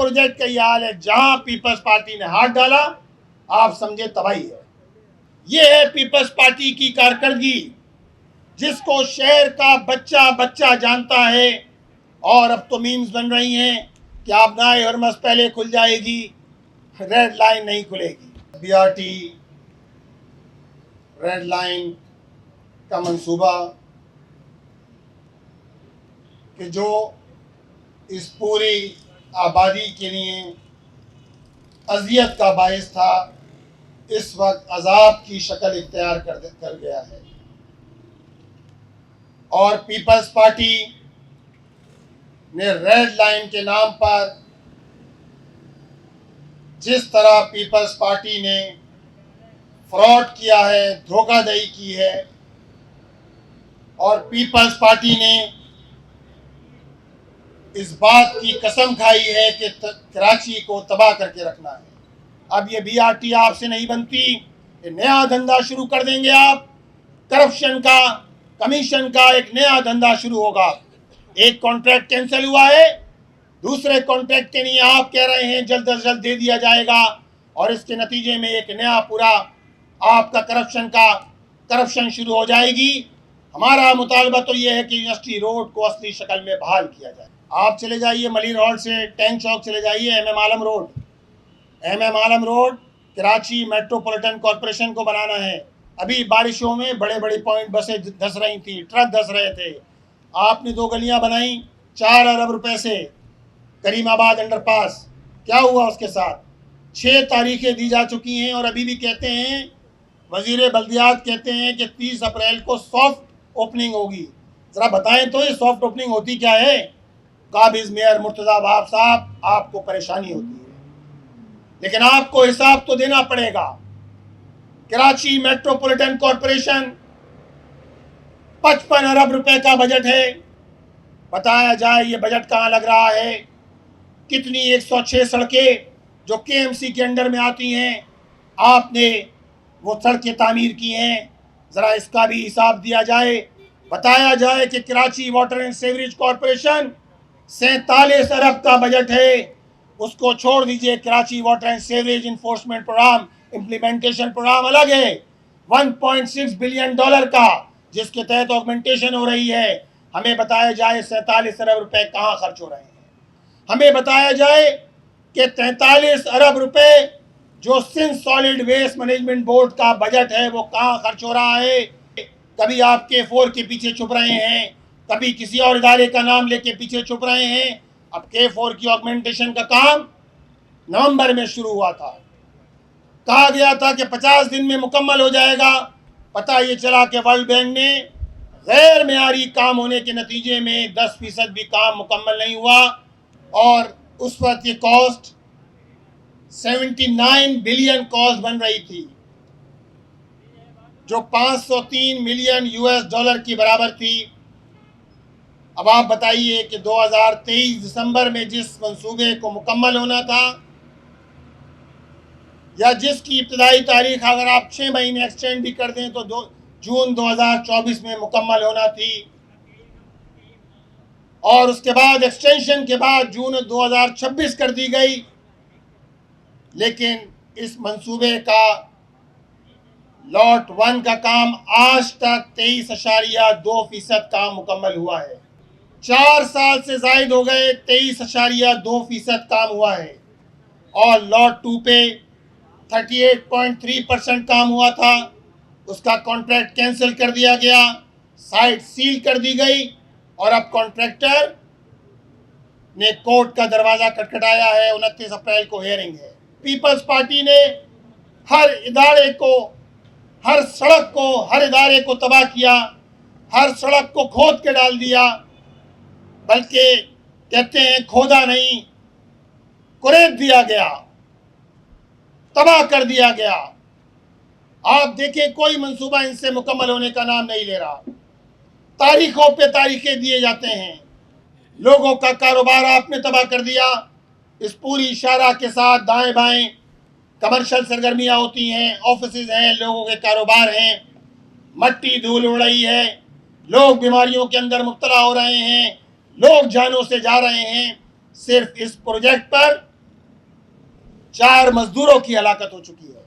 Project का ये हाल है, जहां पीपल्स पार्टी ने हाथ डाला आप समझे तबाही है। ये है पीपल्स पार्टी की कारकर्दगी, जिसको शहर का बच्चा बच्चा जानता है। और अब तो मीम्स बन रही हैं कि आप ना हरमस पहले खुल जाएगी, रेड लाइन नहीं खुलेगी। बीआरटी रेड लाइन का मंसूबा कि जो इस पूरी आबादी के लिए अजियत का बायस था, इस वक्त अजाब की शक्ल इख्तियार कर गया है। और पीपल्स पार्टी ने रेड लाइन के नाम पर जिस तरह पीपल्स पार्टी ने फ्रॉड किया है, धोखाधड़ी की है, और पीपल्स पार्टी ने इस बात की कसम खाई है कि कराची को तबाह करके रखना है। अब ये बीआरटी आपसे नहीं बनती, ये नया धंधा शुरू कर देंगे आप। करप्शन का, कमीशन का एक नया धंधा शुरू होगा। एक कॉन्ट्रैक्ट कैंसिल हुआ है, दूसरे कॉन्ट्रैक्ट के लिए आप कह रहे हैं जल्द अज जल्द दे दिया जाएगा, और इसके नतीजे में एक नया पूरा आपका करप्शन शुरू हो जाएगी। हमारा मुतालबा तो ये है कि यूनिवर्सिटी रोड को असली शक्ल में बहाल किया जाए। आप चले जाइए मलिर रोड से टैंक चौक चले जाइए, एमएम आलम रोड कराची मेट्रोपॉलिटन कॉरपोरेशन को बनाना है। अभी बारिशों में बड़े बड़े पॉइंट बसें धंस रही थी, ट्रक धंस रहे थे। आपने 2 गलियां बनाई 4 अरब रुपए से, करीमाबाद अंडरपास। क्या हुआ उसके साथ? 6 तारीखें दी जा चुकी हैं और अभी भी कहते हैं, वजीर बल्दियात कहते हैं कि 30 अप्रैल को सॉफ्ट ओपनिंग होगी। ज़रा बताएं तो ये सॉफ्ट ओपनिंग होती क्या है? काबिज मेयर मुर्तज़ा वहाब साहब, आपको परेशानी होती है, लेकिन आपको हिसाब तो देना पड़ेगा। कराची मेट्रोपॉलिटन कॉरपोरेशन 55 अरब रुपए का बजट है। बताया जाए ये बजट कहाँ लग रहा है? कितनी 106 सड़कें जो केएमसी के अंडर में आती हैं, आपने वो सड़कें तामीर की हैं, ज़रा इसका भी हिसाब दिया जाए। बताया जाए कि Karachi water and sewerage corporation 47 अरब का बजट है, उसको छोड़ दीजिए। Karachi water and sewerage enforcement program, implementation program अलग है, 1.6 बिलियन डॉलर का, जिसके तहत ऑगमेंटेशन हो रही है। हमें बताया जाए 47 अरब रुपए कहाँ खर्च हो रहे हैं। हमें बताया जाए कि 43 अरब रुपए जो Sindh solid waste management board का बजट है वो कहाँ खर्च हो रहा है। कभी आप K4 के पीछे छुप रहे हैं, कभी किसी और इदारे का नाम लेके पीछे छुप रहे हैं। अब K4 की ऑगमेंटेशन का काम नवंबर में शुरू हुआ था, कहा गया था कि 50 दिन में मुकम्मल हो जाएगा। पता ये चला कि वर्ल्ड बैंक ने गैर मेयारी काम होने के नतीजे में 10% भी काम मुकम्मल नहीं हुआ, और उस वक्त ये कॉस्ट 79 बिलियन कॉस्ट बन रही थी, जो 503 मिलियन US डॉलर की बराबर थी। अब आप बताइए कि 2023 दिसंबर में जिस मंसूबे को मुकम्मल होना था, या जिसकी इब्तदाई तारीख अगर आप 6 महीने एक्सटेंड भी कर दें तो जून 2024 में मुकम्मल होना थी, और उसके बाद एक्सटेंशन के बाद जून 2026 कर दी गई। लेकिन इस मंसूबे का लॉट 1 का काम आज तक 23.2% काम मुकम्मल हुआ है। 4 साल से जायद हो गए, 23.2% काम हुआ है, और लॉट 2 पे 38.3% काम हुआ था। उसका कॉन्ट्रैक्ट कैंसिल कर दिया गया, साइट सील कर दी गई, और अब कॉन्ट्रैक्टर ने कोर्ट का दरवाज़ा खटखटाया है। 29 अप्रैल को हियरिंग है। पीपल्स पार्टी ने हर इदारे को, हर सड़क को, हर इदारे को तबाह किया, हर सड़क को खोद के डाल दिया, बल्कि कहते हैं खोदा नहीं, कुरेद दिया गया, तबाह कर दिया गया। आप देखें कोई मंसूबा इनसे मुकम्मल होने का नाम नहीं ले रहा। तारीखों पे तारीखें दिए जाते हैं। लोगों का कारोबार आपने तबाह कर दिया। इस पूरी इशारा के साथ दाएं बाएं कमर्शियल सरगर्मियाँ होती हैं, ऑफिसेज हैं, लोगों के कारोबार हैं, मट्टी धूल उड़ रही है, लोग बीमारियों के अंदर मुब्तला हो रहे हैं, लोग जानों से जा रहे हैं, सिर्फ इस प्रोजेक्ट पर 4 मजदूरों की हलाकत हो चुकी है।